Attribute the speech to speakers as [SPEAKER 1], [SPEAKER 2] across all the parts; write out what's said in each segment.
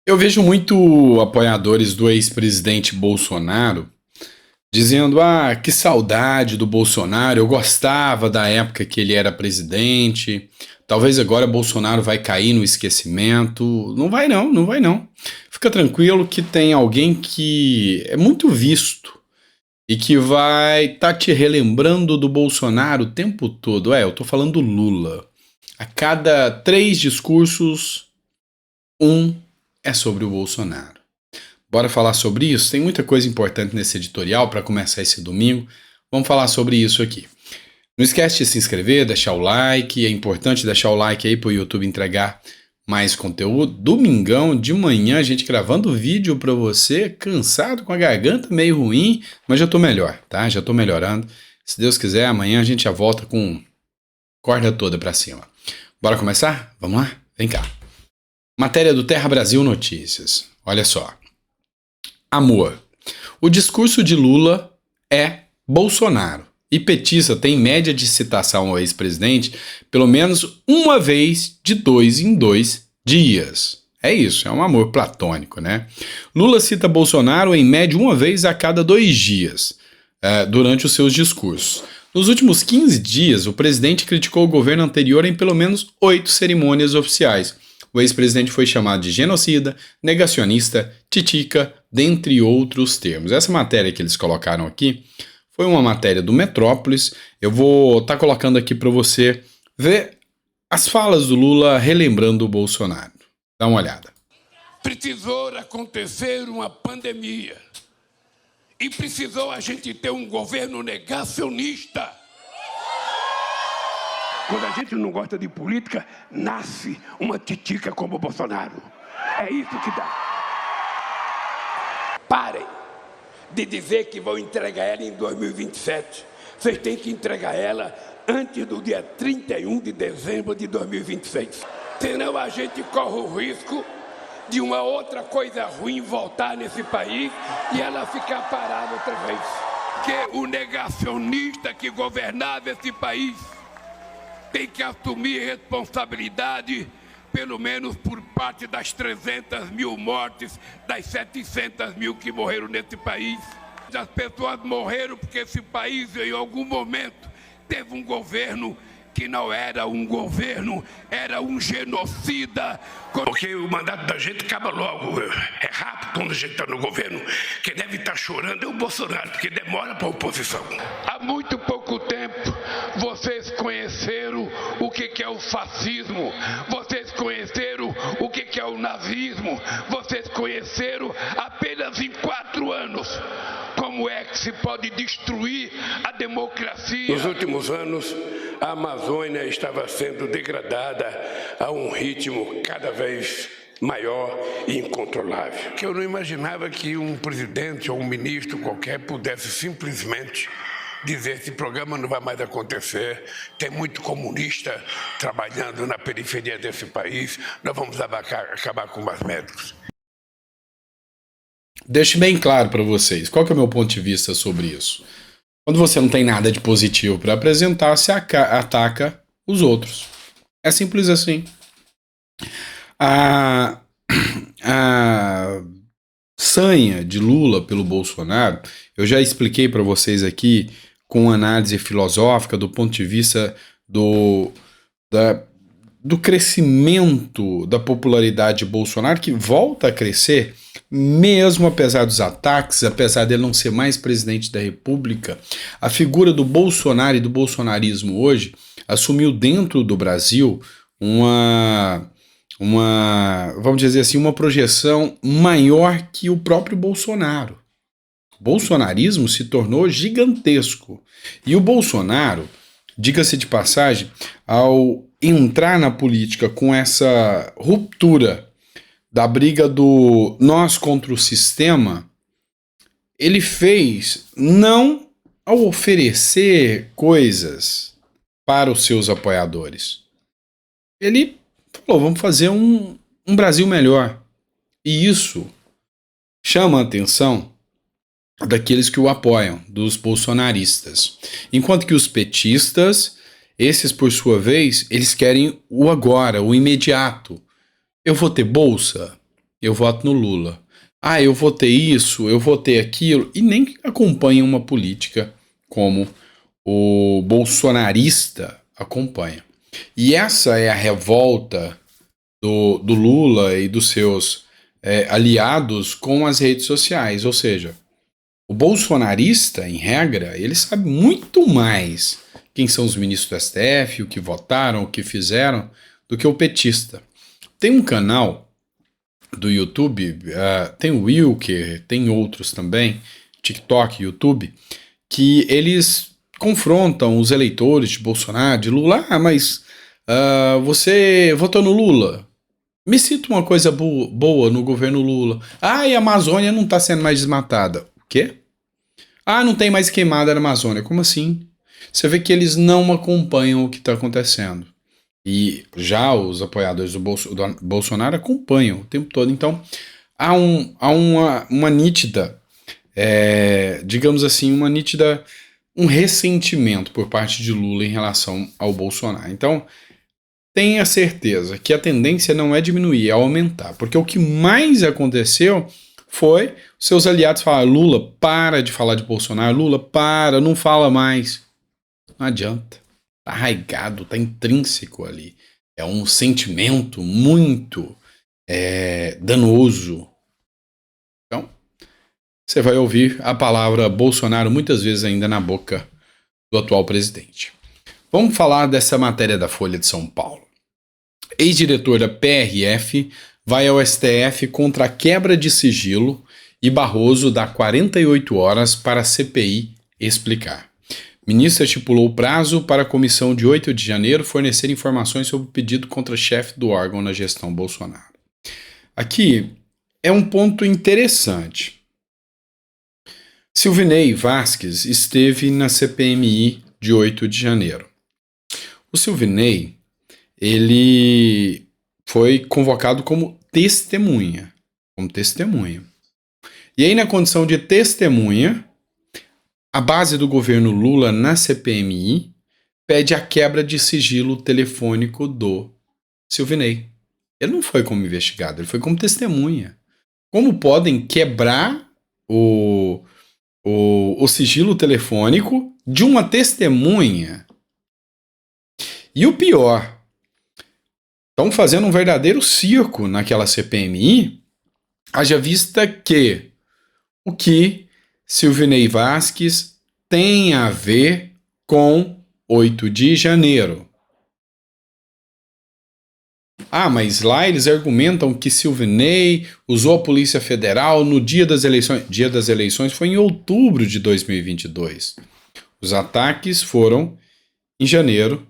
[SPEAKER 1] Eu vejo muito apoiadores do ex-presidente Bolsonaro dizendo: ah, que saudade do Bolsonaro, eu gostava da época que ele era presidente, talvez agora Bolsonaro vai cair no esquecimento. Não vai não, não vai não. Fica tranquilo que tem alguém que é muito visto e que vai estar te relembrando do Bolsonaro o tempo todo. Eu tô falando do Lula. A cada 3 discursos, um é sobre o Bolsonaro. Bora falar sobre isso? Tem muita coisa importante nesse editorial para começar esse domingo. Vamos falar sobre isso aqui. Não esquece de se inscrever, deixar o like. É importante deixar o like aí para o YouTube entregar mais conteúdo. Domingão de manhã, a gente gravando vídeo para você, cansado, com a garganta meio ruim, mas já tô melhor, tá? Já tô melhorando. Se Deus quiser, amanhã a gente já volta com corda toda para cima. Bora começar? Vamos lá? Vem cá. Matéria do Terra Brasil Notícias. Olha só. Amor. O discurso de Lula é Bolsonaro. E petista tem média de citação ao ex-presidente pelo menos uma vez de 2 em 2 dias. É isso, é um amor platônico, né? Lula cita Bolsonaro em média uma vez a cada 2 dias durante os seus discursos. Nos últimos 15 dias, o presidente criticou o governo anterior em pelo menos 8 cerimônias oficiais. O ex-presidente foi chamado de genocida, negacionista, titica, dentre outros termos. Essa matéria que eles colocaram aqui foi uma matéria do Metrópolis. Eu vou estar colocando aqui para você ver as falas do Lula relembrando o Bolsonaro. Dá uma olhada.
[SPEAKER 2] Precisou acontecer uma pandemia e precisou a gente ter um governo negacionista. Quando a gente não gosta de política, nasce uma titica como o Bolsonaro. É isso que dá. Parem de dizer que vão entregar ela em 2027. Vocês têm que entregar ela antes do dia 31 de dezembro de 2026. Senão a gente corre o risco de uma outra coisa ruim voltar nesse país e ela ficar parada outra vez. Que o negacionista que governava esse país tem que assumir responsabilidade, pelo menos por parte das 300 mil mortes, das 700 mil que morreram nesse país. As pessoas morreram porque esse país, em algum momento, teve um governo que não era um governo, era um genocida. Porque o mandato da gente acaba logo, é rápido quando a gente está no governo. Quem deve estar chorando é o Bolsonaro, porque demora para a oposição. Há muito pouco tempo, vocês conheceram o que é o fascismo, vocês conheceram o que é o nazismo, vocês conheceram apenas em 4 anos como é que se pode destruir a democracia. Nos últimos anos, a Amazônia estava sendo degradada a um ritmo cada vez maior e incontrolável. Que eu não imaginava que um presidente ou um ministro qualquer pudesse simplesmente dizer: esse programa não vai mais acontecer, tem muito comunista trabalhando na periferia desse país, nós vamos acabar com os médicos.
[SPEAKER 1] Deixe bem claro para vocês, qual que é o meu ponto de vista sobre isso? Quando você não tem nada de positivo para apresentar, você ataca os outros. É simples assim. A sanha de Lula pelo Bolsonaro, eu já expliquei para vocês aqui com análise filosófica do ponto de vista do crescimento da popularidade de Bolsonaro, que volta a crescer, mesmo apesar dos ataques, apesar dele não ser mais presidente da República. A figura do Bolsonaro e do bolsonarismo hoje assumiu dentro do Brasil vamos dizer assim, uma projeção maior que o próprio Bolsonaro. O bolsonarismo se tornou gigantesco. E o Bolsonaro, diga-se de passagem, ao entrar na política com essa ruptura da briga do nós contra o sistema, ele fez não ao oferecer coisas para os seus apoiadores. Ele falou: vamos fazer um Brasil melhor. E isso chama a atenção daqueles que o apoiam, dos bolsonaristas. Enquanto que os petistas, esses por sua vez, eles querem o agora, o imediato. Eu vou ter bolsa? eu voto no Lula. Ah, eu votei isso, eu votei aquilo, e nem acompanha uma política como o bolsonarista acompanha. E essa é a revolta do Lula e dos seus aliados com as redes sociais. Ou seja, o bolsonarista, em regra, ele sabe muito mais quem são os ministros do STF, o que votaram, o que fizeram, do que o petista. Tem um canal do YouTube, tem o Wilker, tem outros também, TikTok, YouTube, que eles confrontam os eleitores de Bolsonaro, de Lula. Ah, mas você votou no Lula? Me cita uma coisa boa no governo Lula. Ah, e a Amazônia não está sendo mais desmatada. O quê? Ah, não tem mais queimada na Amazônia. Como assim? Você vê que eles não acompanham o que está acontecendo. E já os apoiadores do Bolsonaro acompanham o tempo todo. Então, há uma nítida, digamos assim, um ressentimento por parte de Lula em relação ao Bolsonaro. Então, tenha certeza que a tendência não é diminuir, é aumentar. Porque o que mais aconteceu foi seus aliados falar: Lula, para de falar de Bolsonaro, Lula, para, não fala mais. Não adianta. Tá arraigado, tá intrínseco ali. É um sentimento muito danoso. Então, você vai ouvir a palavra Bolsonaro muitas vezes ainda na boca do atual presidente. Vamos falar dessa matéria da Folha de São Paulo. Ex-diretora PRF vai ao STF contra a quebra de sigilo e Barroso dá 48 horas para a CPI explicar. Ministra estipulou prazo para a comissão de 8 de janeiro fornecer informações sobre o pedido contra chefe do órgão na gestão Bolsonaro. Aqui é um ponto interessante. Silvinei Vasquez esteve na CPMI de 8 de janeiro. O Silvinei, ele foi convocado como testemunha. E aí, na condição de testemunha, a base do governo Lula na CPMI pede a quebra de sigilo telefônico do Silvinei. Ele não foi como investigado, ele foi como testemunha. Como podem quebrar o sigilo telefônico de uma testemunha? E o pior, estão fazendo um verdadeiro circo naquela CPMI, haja vista que o que Silvinei Vasquez tem a ver com 8 de janeiro. Ah, mas lá eles argumentam que Silvinei usou a Polícia Federal no dia das eleições. Dia das eleições foi em outubro de 2022. Os ataques foram em janeiro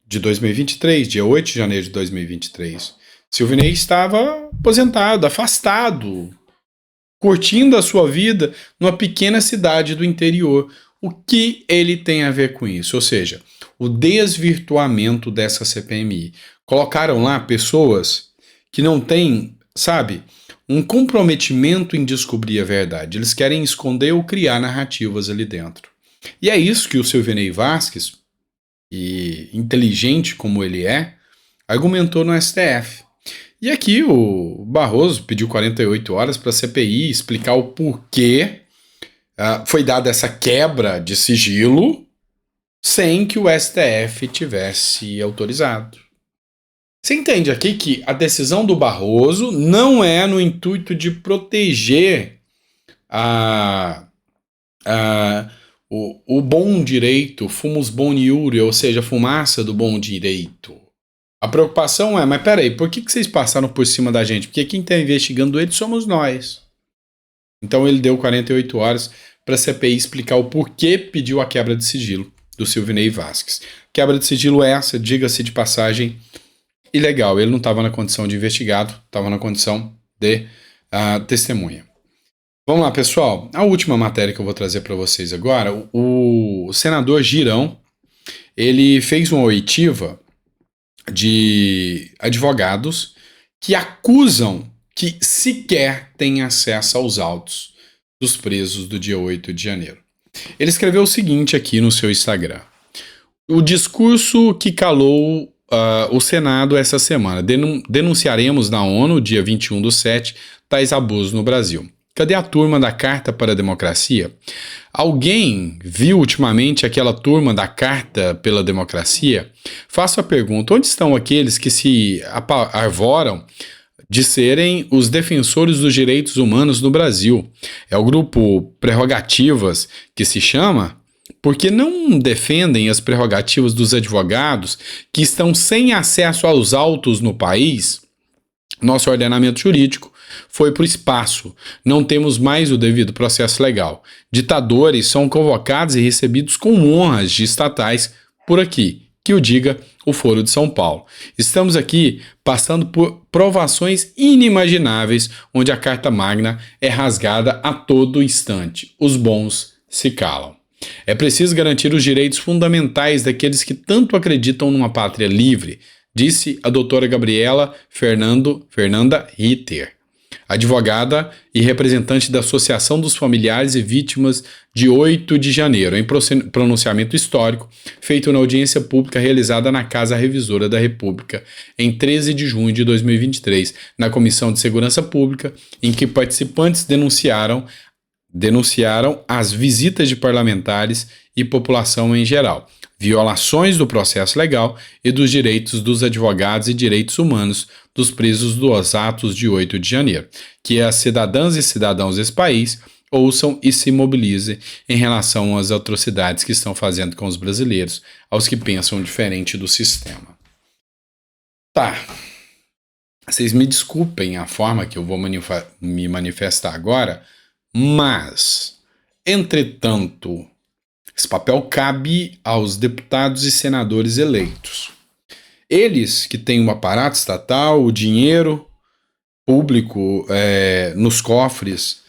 [SPEAKER 1] de 2023, dia 8 de janeiro de 2023. Silvinei estava aposentado, afastado, curtindo a sua vida numa pequena cidade do interior. O que ele tem a ver com isso? Ou seja, o desvirtuamento dessa CPMI. Colocaram lá pessoas que não têm, um comprometimento em descobrir a verdade. Eles querem esconder ou criar narrativas ali dentro. E é isso que o Silvinei Vasquez, e inteligente como ele é, argumentou no STF. E aqui o Barroso pediu 48 horas para a CPI explicar o porquê foi dada essa quebra de sigilo sem que o STF tivesse autorizado. Você entende aqui que a decisão do Barroso não é no intuito de proteger o bom direito, fumus boni iuria, ou seja, a fumaça do bom direito. A preocupação é, mas peraí, por que vocês passaram por cima da gente? Porque quem está investigando ele somos nós. Então ele deu 48 horas para a CPI explicar o porquê pediu a quebra de sigilo do Silvinei Vasquez. Quebra de sigilo essa, diga-se de passagem, ilegal. Ele não estava na condição de investigado, estava na condição de testemunha. Vamos lá, pessoal. A última matéria que eu vou trazer para vocês agora, o senador Girão, ele fez uma oitiva de advogados que acusam que sequer têm acesso aos autos dos presos do dia 8 de janeiro. Ele escreveu o seguinte aqui no seu Instagram: o discurso que calou o Senado essa semana. Denunciaremos na ONU, dia 21/7, tais abusos no Brasil. Cadê a turma da Carta para a Democracia? Alguém viu ultimamente aquela turma da Carta pela Democracia? Faço a pergunta: onde estão aqueles que se arvoram de serem os defensores dos direitos humanos no Brasil? É o grupo Prerrogativas que se chama? Porque não defendem as prerrogativas dos advogados que estão sem acesso aos autos no país? Nosso ordenamento jurídico foi para o espaço. Não temos mais o devido processo legal. Ditadores são convocados e recebidos com honras de estatais por aqui. Que o diga o Foro de São Paulo. Estamos aqui passando por provações inimagináveis, onde a Carta Magna é rasgada a todo instante. Os bons se calam. É preciso garantir os direitos fundamentais daqueles que tanto acreditam numa pátria livre, disse a doutora Gabriela Fernanda Ritter, advogada e representante da Associação dos Familiares e Vítimas de 8 de janeiro, em pronunciamento histórico feito na audiência pública realizada na Casa Revisora da República em 13 de junho de 2023, na Comissão de Segurança Pública, em que participantes denunciaram as visitas de parlamentares e população em geral, violações do processo legal e dos direitos dos advogados e direitos humanos dos presos dos atos de 8 de janeiro, que as cidadãs e cidadãos desse país ouçam e se mobilizem em relação às atrocidades que estão fazendo com os brasileiros, aos que pensam diferente do sistema. Tá, vocês me desculpem a forma que eu vou me manifestar agora, mas, entretanto, esse papel cabe aos deputados e senadores eleitos. Eles que têm um aparato estatal, o dinheiro público nos cofres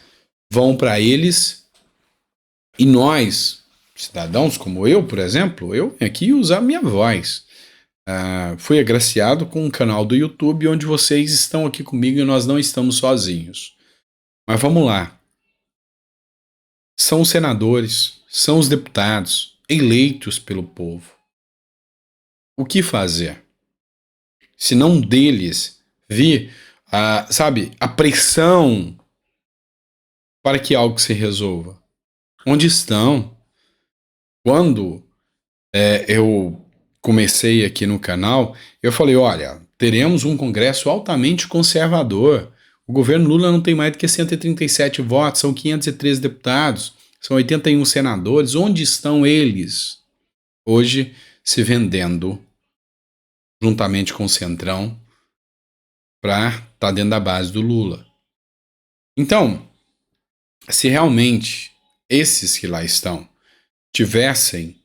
[SPEAKER 1] vão para eles, e nós, cidadãos como eu, por exemplo, eu venho aqui usar minha voz. Fui agraciado com um canal do YouTube onde vocês estão aqui comigo e nós não estamos sozinhos. Mas vamos lá. São os senadores, são os deputados eleitos pelo povo. O que fazer? Se não deles vir, a pressão para que algo se resolva. Onde estão? Quando eu comecei aqui no canal, eu falei, olha, teremos um Congresso altamente conservador. O governo Lula não tem mais do que 137 votos, são 513 deputados, são 81 senadores. Onde estão eles? Hoje, se vendendo, juntamente com o Centrão, para estar dentro da base do Lula. Então, se realmente esses que lá estão tivessem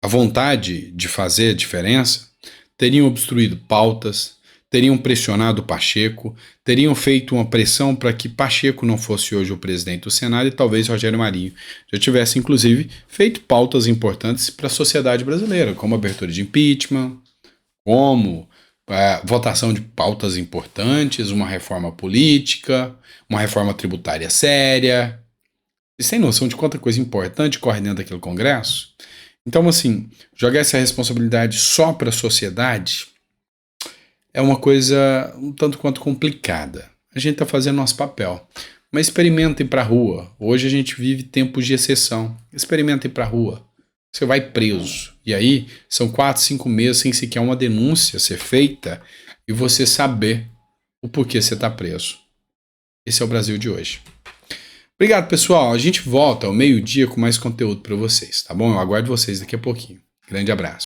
[SPEAKER 1] a vontade de fazer a diferença, teriam obstruído pautas, teriam pressionado o Pacheco, teriam feito uma pressão para que Pacheco não fosse hoje o presidente do Senado e talvez Rogério Marinho já tivesse, inclusive, feito pautas importantes para a sociedade brasileira, como abertura de impeachment, como votação de pautas importantes, uma reforma política, uma reforma tributária séria. Vocês têm noção de quanta coisa importante corre dentro daquele Congresso? Então, assim, jogar essa responsabilidade só para a sociedade é uma coisa um tanto quanto complicada. A gente está fazendo nosso papel. Mas experimentem para a rua. Hoje a gente vive tempos de exceção. Experimentem para a rua. Você vai preso. E aí são 4, 5 meses sem sequer uma denúncia ser feita e você saber o porquê você está preso. Esse é o Brasil de hoje. Obrigado, pessoal. A gente volta ao meio-dia com mais conteúdo para vocês, tá bom? Eu aguardo vocês daqui a pouquinho. Grande abraço.